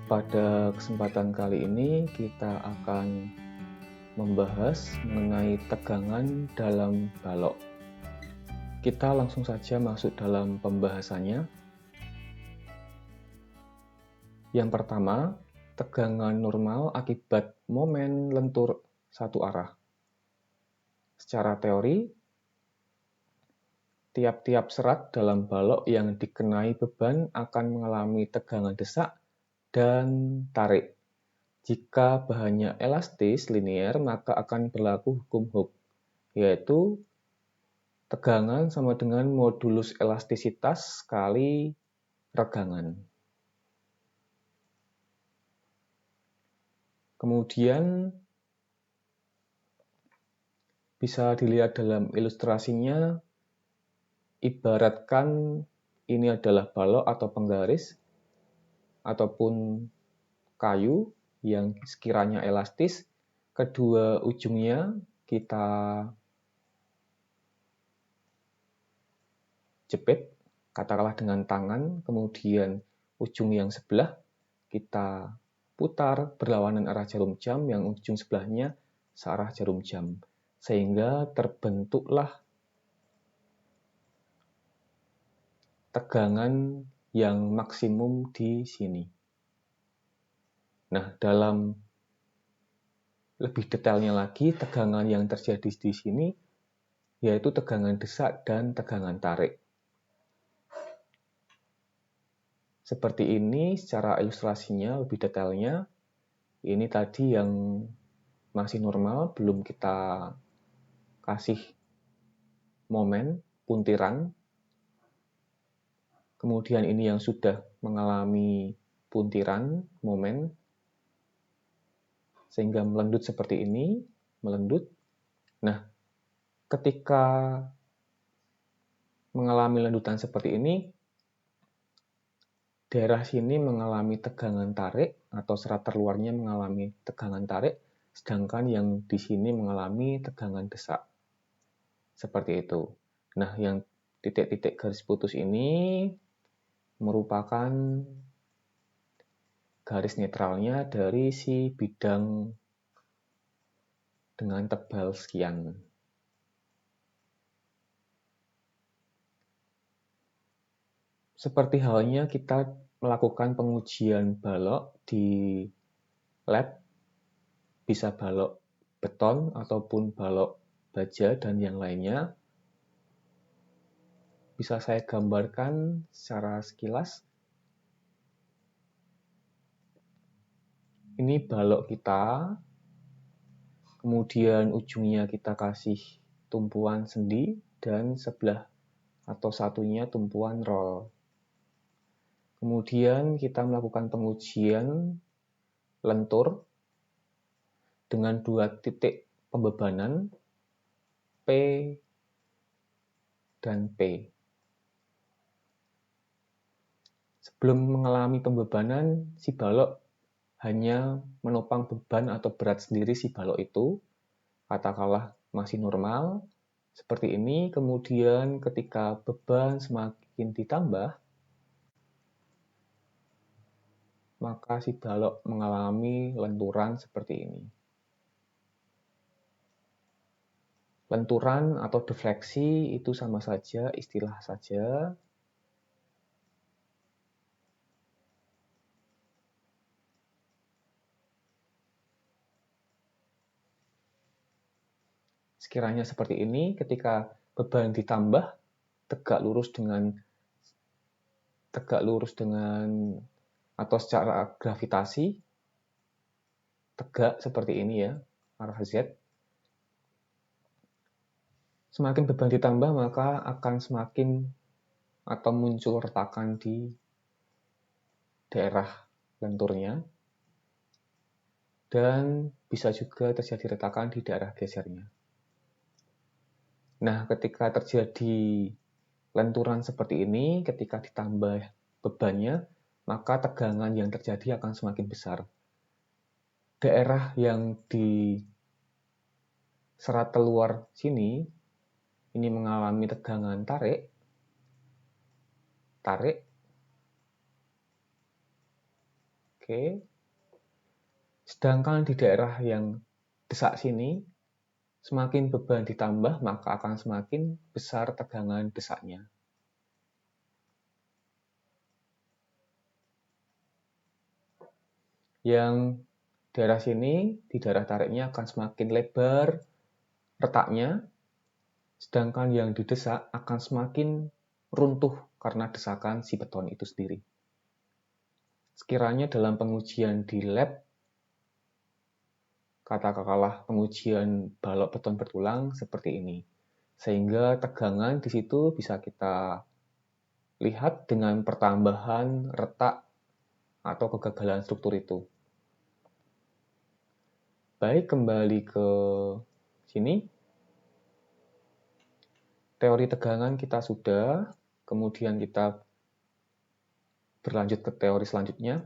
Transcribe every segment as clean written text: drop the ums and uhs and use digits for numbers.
Pada kesempatan kali ini kita akan membahas mengenai tegangan dalam balok. Kita langsung saja masuk dalam pembahasannya. Yang pertama, tegangan normal akibat momen lentur satu arah. Secara teori, tiap-tiap serat dalam balok yang dikenai beban akan mengalami tegangan desak dan tarik. Jika bahannya elastis linear, maka akan berlaku hukum Hooke, yaitu tegangan sama dengan modulus elastisitas kali regangan. Kemudian bisa dilihat dalam ilustrasinya, ibaratkan ini adalah balok atau penggaris ataupun kayu yang sekiranya elastis, kedua ujungnya kita jepit, katakanlah dengan tangan, kemudian ujung yang sebelah kita putar berlawanan arah jarum jam, yang ujung sebelahnya searah jarum jam, sehingga terbentuklah tegangan yang maksimum di sini. Nah, dalam lebih detailnya lagi, tegangan yang terjadi di sini yaitu tegangan desak dan tegangan tarik. Seperti ini secara ilustrasinya lebih detailnya. Ini tadi yang masih normal, belum kita kasih momen, puntiran. Kemudian ini yang sudah mengalami puntiran, momen, sehingga melendut seperti ini, melendut. Nah, ketika mengalami lendutan seperti ini, daerah sini mengalami tegangan tarik atau serat terluarnya mengalami tegangan tarik, sedangkan yang di sini mengalami tegangan desak. Seperti itu. Nah, yang titik-titik garis putus ini merupakan garis netralnya dari si bidang dengan tebal sekian. Seperti halnya kita melakukan pengujian balok di lab, bisa balok beton ataupun balok baja dan yang lainnya. Bisa saya gambarkan secara sekilas. Ini balok kita, kemudian ujungnya kita kasih tumpuan sendi dan sebelah atau satunya tumpuan roll. Kemudian kita melakukan pengujian lentur dengan dua titik pembebanan P dan P. Sebelum mengalami pembebanan, si balok hanya menopang beban atau berat sendiri si balok itu, katakanlah masih normal, seperti ini. Kemudian ketika beban semakin ditambah, maka si balok mengalami lenturan seperti ini. Lenturan atau defleksi itu sama saja, istilah saja. Sekiranya seperti ini, ketika beban ditambah, tegak lurus dengan atau secara gravitasi, tegak seperti ini ya, arah Z. Semakin beban ditambah, maka akan semakin atau muncul retakan di daerah lenturnya, dan bisa juga terjadi retakan di daerah gesernya. Nah, ketika terjadi lenturan seperti ini, ketika ditambah bebannya, maka tegangan yang terjadi akan semakin besar. Daerah yang di serat terluar sini, ini mengalami tegangan tarik, Oke. Sedangkan di daerah yang desak sini, semakin beban ditambah, maka akan semakin besar tegangan desaknya. Yang daerah sini, di daerah tariknya akan semakin lebar retaknya, sedangkan yang didesak akan semakin runtuh karena desakan si beton itu sendiri. Sekiranya dalam pengujian di lab, katakanlah pengujian balok beton bertulang seperti ini. Sehingga tegangan di situ bisa kita lihat dengan pertambahan retak atau kegagalan struktur itu. Baik, kembali ke sini. Teori tegangan kita sudah, kemudian kita berlanjut ke teori selanjutnya.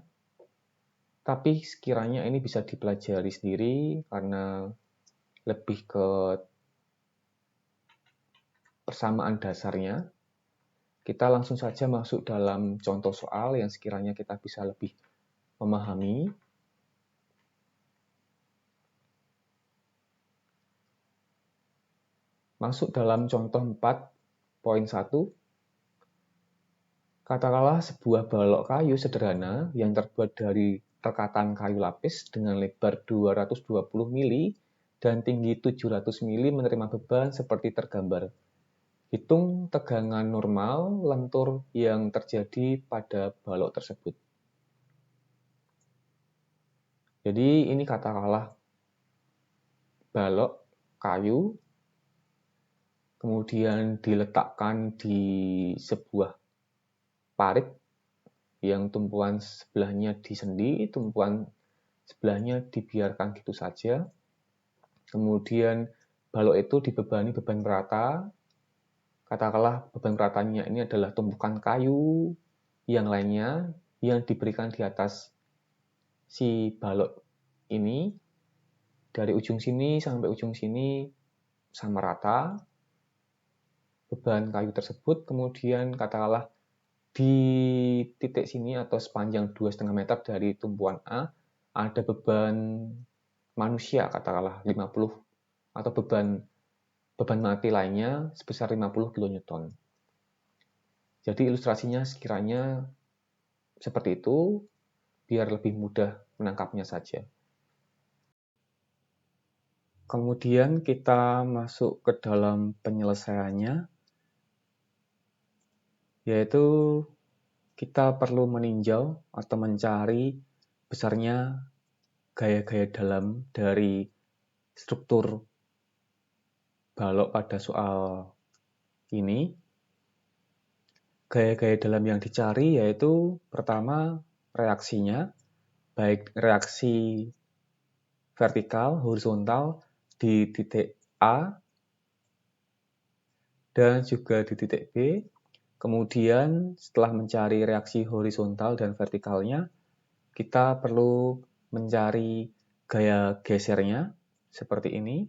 Tapi sekiranya ini bisa dipelajari sendiri karena lebih ke persamaan dasarnya. Kita langsung saja masuk dalam contoh soal yang sekiranya kita bisa lebih memahami. Masuk dalam contoh 4.1. Katakanlah sebuah balok kayu sederhana yang terbuat dari rekatan kayu lapis dengan lebar 220 mili dan tinggi 700 mili menerima beban seperti tergambar. Hitung tegangan normal lentur yang terjadi pada balok tersebut. Jadi ini katakanlah balok kayu, kemudian diletakkan di sebuah parit yang tumpuan sebelahnya disendi, tumpuan sebelahnya dibiarkan gitu saja. Kemudian balok itu dibebani beban rata. Katakanlah beban ratanya ini adalah tumpukan kayu yang lainnya yang diberikan di atas si balok ini. Dari ujung sini sampai ujung sini sama rata beban kayu tersebut. Kemudian katakanlah di titik sini atau sepanjang 2,5 meter dari tumpuan A ada beban manusia katakanlah 50 atau beban mati lainnya sebesar 50 kN. Jadi ilustrasinya sekiranya seperti itu, biar lebih mudah menangkapnya saja. Kemudian kita masuk ke dalam penyelesaiannya, yaitu kita perlu meninjau atau mencari besarnya gaya-gaya dalam dari struktur balok pada soal ini. Gaya-gaya dalam yang dicari yaitu pertama reaksinya, baik reaksi vertikal, horizontal di titik A dan juga di titik B. Kemudian setelah mencari reaksi horizontal dan vertikalnya, kita perlu mencari gaya gesernya seperti ini.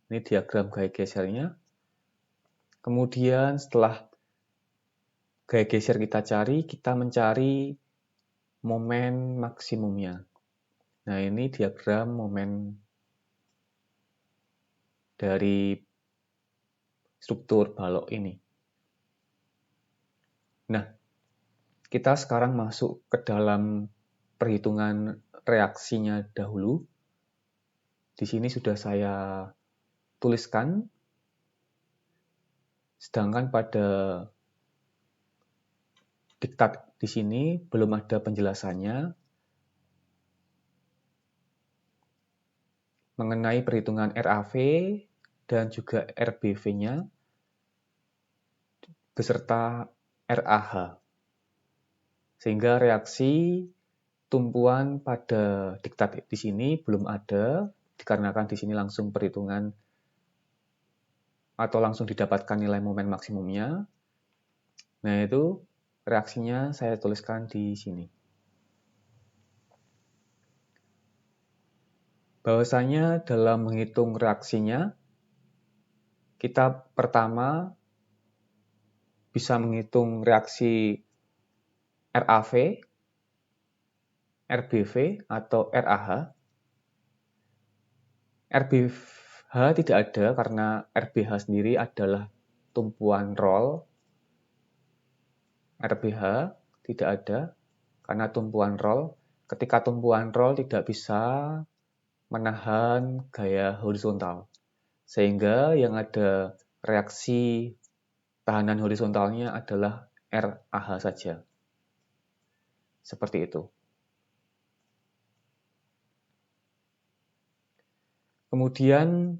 Ini diagram gaya gesernya. Kemudian setelah gaya geser kita cari, kita mencari momen maksimumnya. Nah, ini diagram momen dari struktur balok ini. Nah, kita sekarang masuk ke dalam perhitungan reaksinya dahulu. Di sini sudah saya tuliskan. Sedangkan pada diktat di sini belum ada penjelasannya mengenai perhitungan RAV dan juga RBV-nya beserta RAH. Sehingga reaksi tumpuan pada diktat di sini belum ada, dikarenakan di sini langsung perhitungan atau langsung didapatkan nilai momen maksimumnya. Nah, itu reaksinya saya tuliskan di sini. Bahwasanya dalam menghitung reaksinya, kita pertama bisa menghitung reaksi RAV RBV atau RAH. RBH tidak ada karena RBH sendiri adalah tumpuan roll. RBH tidak ada karena tumpuan roll. Ketika tumpuan roll tidak bisa menahan gaya horizontal, sehingga yang ada reaksi tahanan horizontalnya adalah RAH saja. Seperti itu. Kemudian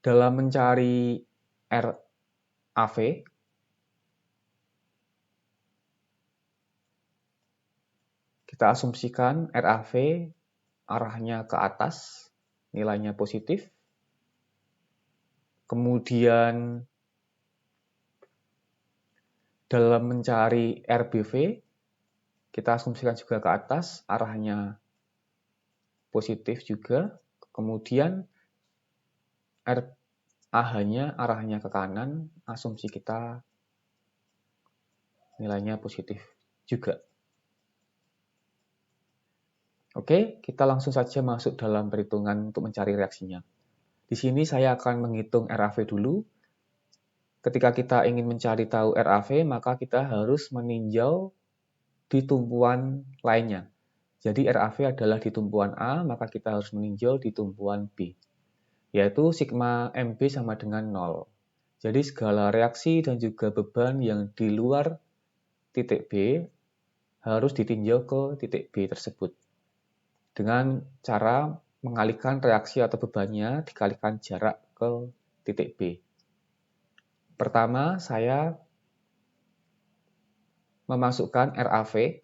dalam mencari RAV, kita asumsikan RAV arahnya ke atas, nilainya positif. Kemudian dalam mencari RBV, kita asumsikan juga ke atas, arahnya positif juga. Kemudian RAH-nya arahnya ke kanan, asumsi kita nilainya positif juga. Oke, kita langsung saja masuk dalam perhitungan untuk mencari reaksinya. Di sini saya akan menghitung RAV dulu. Ketika kita ingin mencari tahu RAV, maka kita harus meninjau di tumpuan lainnya. Jadi RAV adalah di tumpuan A, maka kita harus meninjau di tumpuan B, yaitu sigma MB sama dengan 0. Jadi segala reaksi dan juga beban yang di luar titik B harus ditinjau ke titik B tersebut. Dengan cara mengalihkan reaksi atau bebannya dikalikan jarak ke titik B. Pertama, saya memasukkan RAV.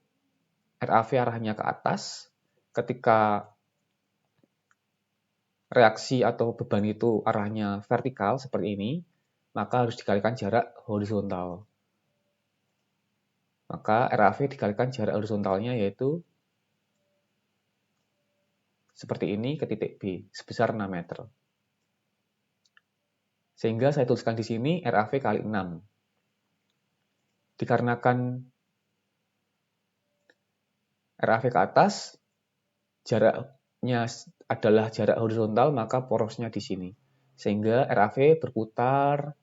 RAV arahnya ke atas. Ketika reaksi atau beban itu arahnya vertikal seperti ini, maka harus dikalikan jarak horizontal. Maka RAV dikalikan jarak horizontalnya yaitu seperti ini ke titik B, sebesar 6 meter. Sehingga saya tuliskan di sini RAV kali 6. Dikarenakan RAV ke atas, jaraknya adalah jarak horizontal, maka porosnya di sini. Sehingga RAV berputar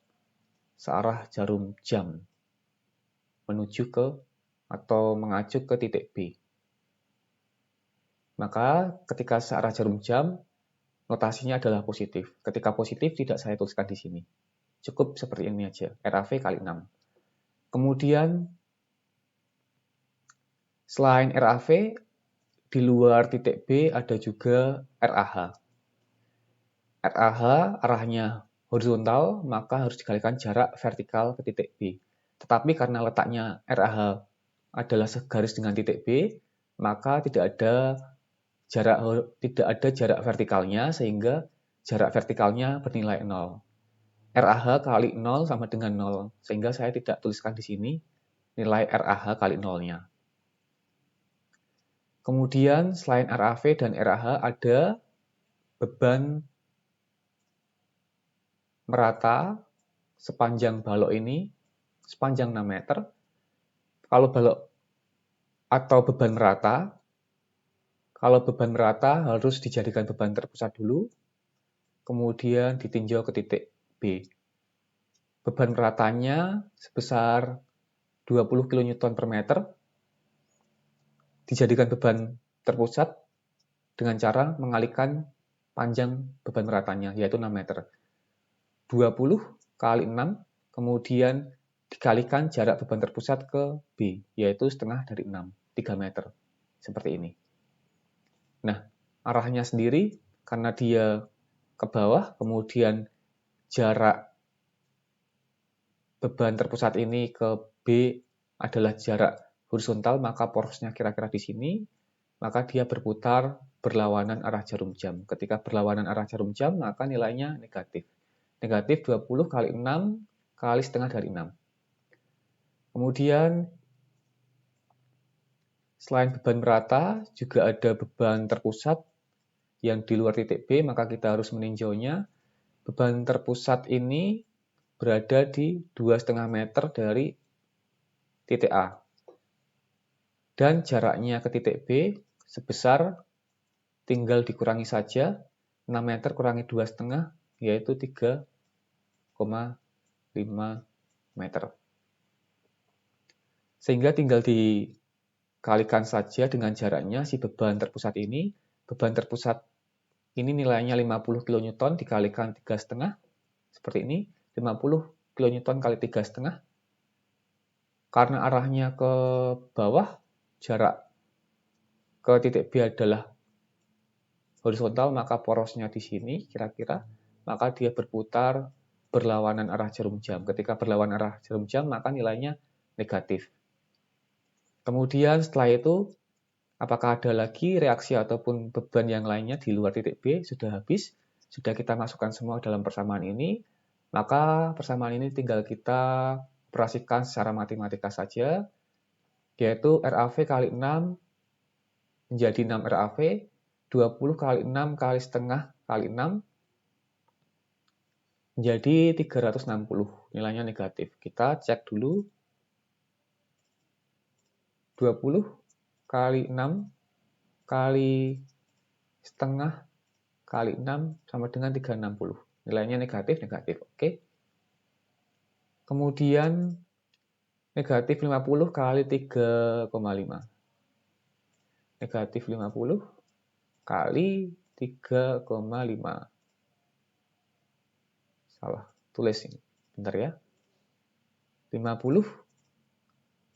searah jarum jam menuju ke atau mengacu ke titik B. Maka ketika searah jarum jam, notasinya adalah positif. Ketika positif tidak saya tuliskan di sini. Cukup seperti ini aja, RAV kali 6. Kemudian selain RAV, di luar titik B ada juga RAH. RAH arahnya horizontal, maka harus dikalikan jarak vertikal ke titik B. Tetapi karena letaknya RAH adalah segaris dengan titik B, maka tidak ada jarak vertikalnya, sehingga jarak vertikalnya bernilai 0. RAH kali 0 sama dengan 0, sehingga saya tidak tuliskan di sini nilai RAH kali 0-nya. Kemudian selain RAV dan RAH ada beban merata sepanjang balok ini, sepanjang 6 meter. Kalau balok atau beban merata, kalau beban merata harus dijadikan beban terpusat dulu, kemudian ditinjau ke titik B. Beban meratanya sebesar 20 kN per meter, dijadikan beban terpusat dengan cara mengalihkan panjang beban meratanya, yaitu 6 meter. 20 kali 6, kemudian dikalikan jarak beban terpusat ke B, yaitu setengah dari 6, 3 meter. Seperti ini. Nah, arahnya sendiri, karena dia ke bawah, kemudian jarak beban terpusat ini ke B adalah jarak horizontal, maka porosnya kira-kira di sini, maka dia berputar berlawanan arah jarum jam. Ketika berlawanan arah jarum jam, maka nilainya negatif. Negatif 20 kali 6 kali setengah dari 6. Kemudian, selain beban merata, juga ada beban terpusat yang di luar titik B, maka kita harus meninjaunya. Beban terpusat ini berada di 2,5 meter dari titik A. dan jaraknya ke titik B sebesar, tinggal dikurangi saja, 6 meter kurangi 2,5 yaitu 3,5 meter. Sehingga tinggal dikalikan saja dengan jaraknya si beban terpusat ini. Beban terpusat ini nilainya 50 kN dikalikan 3,5 seperti ini, 50 kN kali 3,5. Karena arahnya ke bawah, jarak ke titik B adalah horizontal, maka porosnya di sini kira-kira, maka dia berputar berlawanan arah jarum jam. Ketika berlawanan arah jarum jam, maka nilainya negatif. Kemudian setelah itu, apakah ada lagi reaksi ataupun beban yang lainnya di luar titik B? Sudah habis, sudah kita masukkan semua dalam persamaan ini, maka persamaan ini tinggal kita operasikan secara matematika saja, yaitu RAV kali 6 menjadi 6 RAV, 20 kali 6 kali setengah kali 6 menjadi 360, nilainya negatif. Kita cek dulu, 20 kali 6 kali setengah kali 6 sama dengan 360. Nilainya negatif. Oke. Kemudian negatif 50 kali 3,5. Negatif 50 kali 3,5. Salah tulis ini. Bentar ya. 50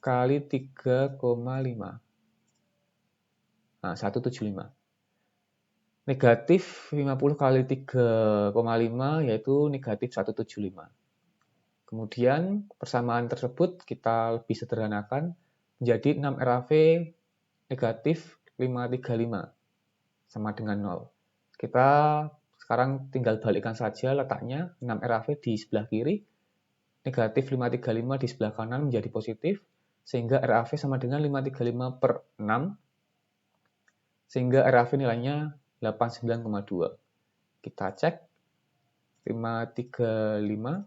kali 3,5. Nah, 175. Negatif 50 kali 3,5 yaitu negatif 175. Kemudian persamaan tersebut kita lebih sederhanakan menjadi 6 RAV negatif 535 sama dengan 0. Kita sekarang tinggal balikkan saja letaknya, 6 RAV di sebelah kiri, negatif 535 di sebelah kanan menjadi positif, sehingga RAV sama dengan 535 per 6, sehingga RAV nilainya 89,2. Kita cek 535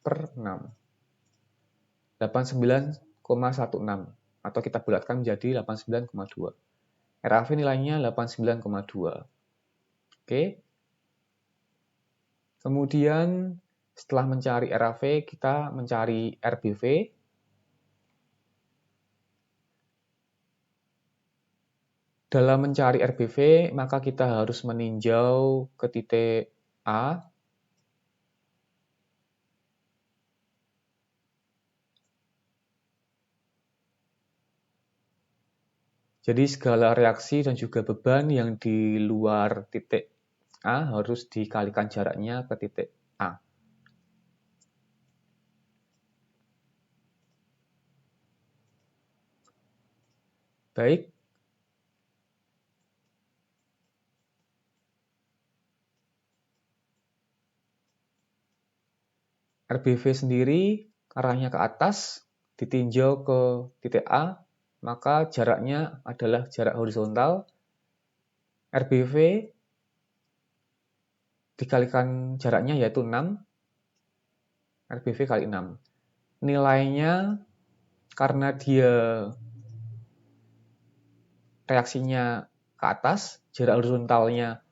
per 6. 89,16 atau kita bulatkan menjadi 89,2. RAV nilainya 89,2. Oke. Kemudian setelah mencari RAV, kita mencari RBV. Dalam mencari RBV, maka kita harus meninjau ke titik A. Jadi segala reaksi dan juga beban yang di luar titik A harus dikalikan jaraknya ke titik A. Baik. RBV sendiri arahnya ke atas, ditinjau ke titik A, maka jaraknya adalah jarak horizontal. RBV dikalikan jaraknya yaitu 6. RBV kali 6. Nilainya karena dia reaksinya ke atas, jarak horizontalnya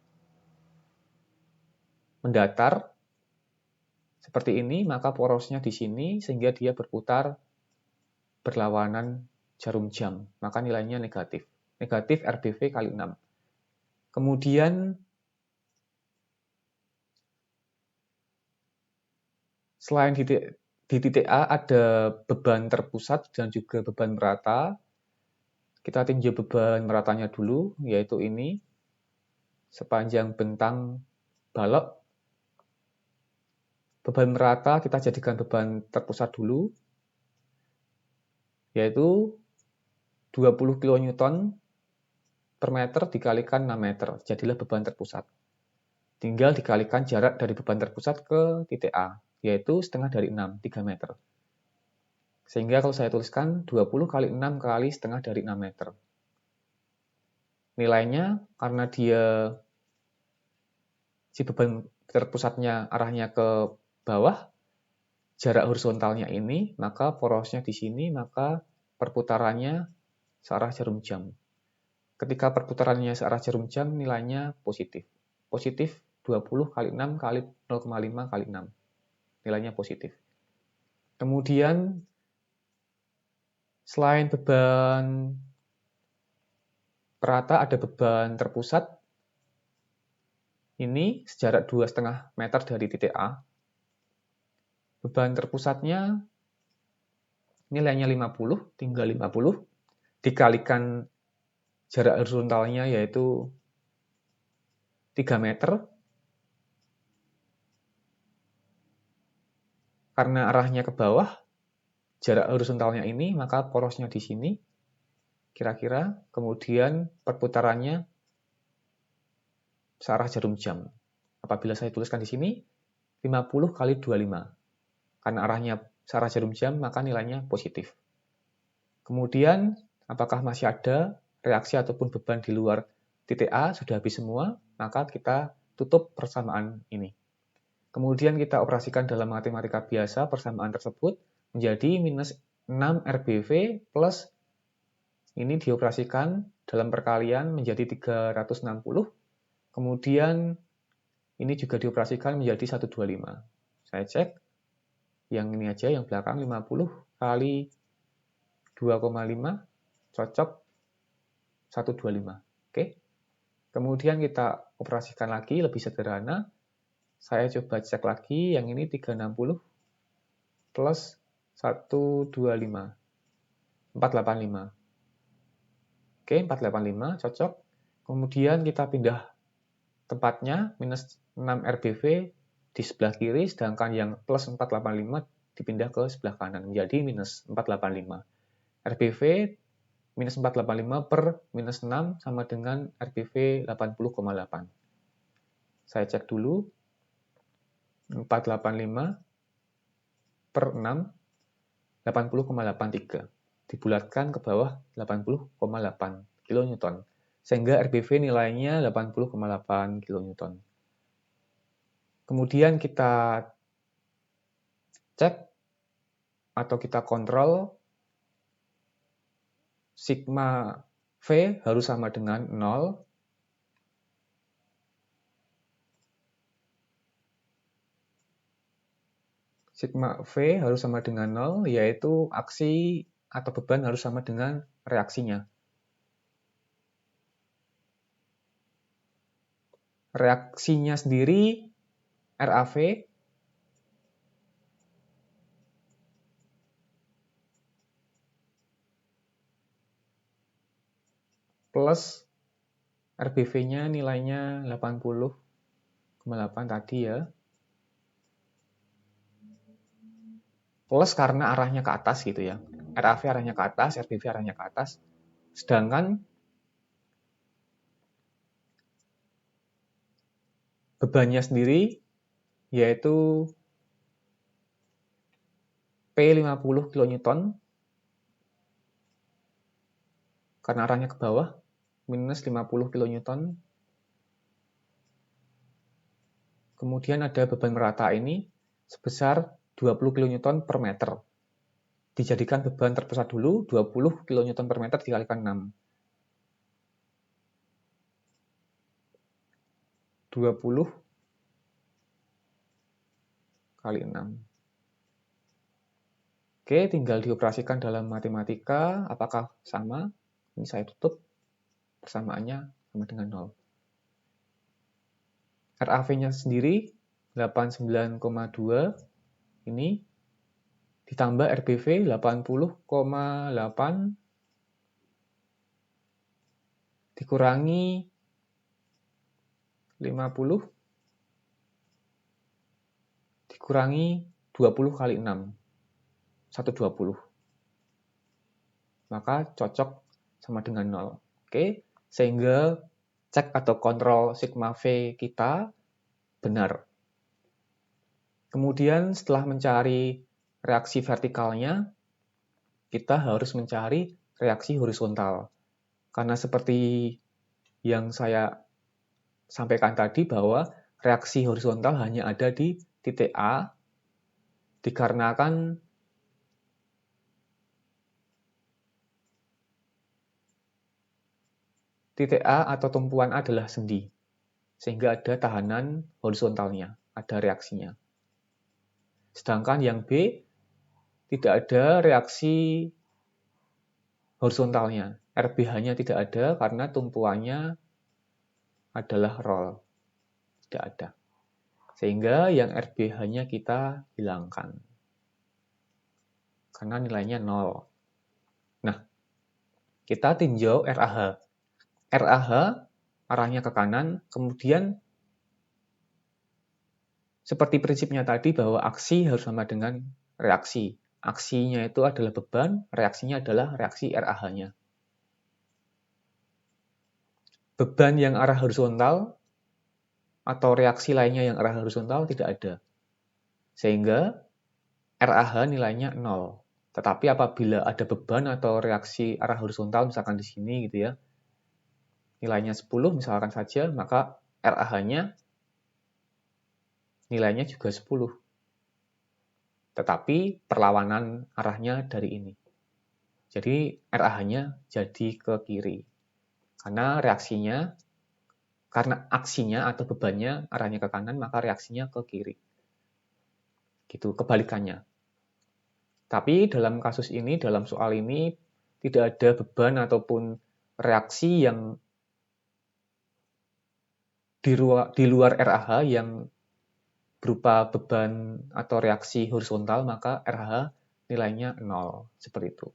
mendatar seperti ini, maka porosnya di sini sehingga dia berputar berlawanan jarum jam, maka nilainya negatif. Negatif RBV kali 6. Kemudian selain di titik A ada beban terpusat dan juga beban merata. Kita tinjau beban meratanya dulu, yaitu ini, sepanjang bentang balok. Beban merata kita jadikan beban terpusat dulu, yaitu 20 kN per meter dikalikan 6 meter, jadilah beban terpusat. Tinggal dikalikan jarak dari beban terpusat ke titik A, yaitu setengah dari 6, 3 meter. Sehingga kalau saya tuliskan 20 kali 6 kali setengah dari 6 meter. Nilainya karena dia si beban terpusatnya arahnya ke bawah, jarak horizontalnya ini, maka porosnya di sini, maka perputarannya searah jarum jam. Ketika perputarannya searah jarum jam, nilainya positif. Positif 20 kali 6 kali 0,5 kali 6. Nilainya positif. Kemudian, selain beban perata, ada beban terpusat. Ini sejarak 2,5 meter dari titik A. Beban terpusatnya nilainya 50, tinggal 50. Dikalikan jarak horizontalnya yaitu 3 meter. Karena arahnya ke bawah, jarak horizontalnya ini, maka porosnya di sini, kira-kira, kemudian perputarannya searah jarum jam. Apabila saya tuliskan di sini, 50 kali 25. Karena arahnya searah jarum jam, maka nilainya positif. Kemudian, apakah masih ada reaksi ataupun beban di luar titik A? Sudah habis semua, maka kita tutup persamaan ini. Kemudian kita operasikan dalam matematika biasa persamaan tersebut menjadi minus 6 RBV plus ini dioperasikan dalam perkalian menjadi 360. Kemudian ini juga dioperasikan menjadi 125. Saya cek yang ini aja, yang belakang 50 kali 2,5 cocok 125. Oke. Kemudian kita operasikan lagi lebih sederhana. Saya coba cek lagi, yang ini 360 plus 125. 485. Oke, 485 cocok. Kemudian kita pindah tempatnya, minus 6 RBV di sebelah kiri, sedangkan yang plus 485 dipindah ke sebelah kanan, menjadi minus 485. RBV minus 485 per minus 6 sama dengan RBV 80,8. Saya cek dulu. 485 per 6, 80,83. Dibulatkan ke bawah 80,8 kN. Sehingga RBV nilainya 80,8 kN. Kemudian kita cek atau kita kontrol sigma V harus sama dengan 0. Sigma V harus sama dengan 0, yaitu aksi atau beban harus sama dengan reaksinya. Reaksinya sendiri RAV plus RBV-nya nilainya 80,8 tadi ya. Plus karena arahnya ke atas gitu ya. RAV arahnya ke atas, RBV arahnya ke atas. Sedangkan bebannya sendiri yaitu P50 kN karena arahnya ke bawah, minus 50 kN. Kemudian ada beban merata ini sebesar 20 kN per meter. Dijadikan beban terpusat dulu, 20 kN per meter dikalikan 6. 20 kali 6. Oke, tinggal dioperasikan dalam matematika. Apakah sama? Ini saya tutup. Persamaannya sama dengan 0. RAV-nya sendiri 89,2. Ini ditambah RBV 80,8 dikurangi 50 dikurangi 20 kali 6. 120. Maka cocok sama dengan 0. Oke, sehingga cek atau kontrol sigma V kita benar. Kemudian setelah mencari reaksi vertikalnya, kita harus mencari reaksi horizontal. Karena seperti yang saya sampaikan tadi bahwa reaksi horizontal hanya ada di titik A, dikarenakan titik A atau tumpuan A adalah sendi, sehingga ada tahanan horizontalnya, ada reaksinya. Sedangkan yang B tidak ada reaksi horizontalnya. RBH-nya tidak ada karena tumpuannya adalah roll. Tidak ada. Sehingga yang RBH-nya kita hilangkan. Karena nilainya 0. Nah, kita tinjau RAH. RAH arahnya ke kanan, kemudian seperti prinsipnya tadi bahwa aksi harus sama dengan reaksi. Aksinya itu adalah beban, reaksinya adalah reaksi RAH-nya. Beban yang arah horizontal atau reaksi lainnya yang arah horizontal tidak ada. Sehingga RAH nilainya 0. Tetapi apabila ada beban atau reaksi arah horizontal, misalkan di sini gitu ya, nilainya 10 misalkan saja, maka RAH-nya nilainya juga 10. Tetapi perlawanan arahnya dari ini. Jadi RAH-nya jadi ke kiri. Karena aksinya atau bebannya arahnya ke kanan, maka reaksinya ke kiri. Gitu, kebalikannya. Tapi dalam kasus ini, dalam soal ini, tidak ada beban ataupun reaksi yang di luar RAH yang berupa beban atau reaksi horizontal, maka RAH nilainya 0. Seperti itu.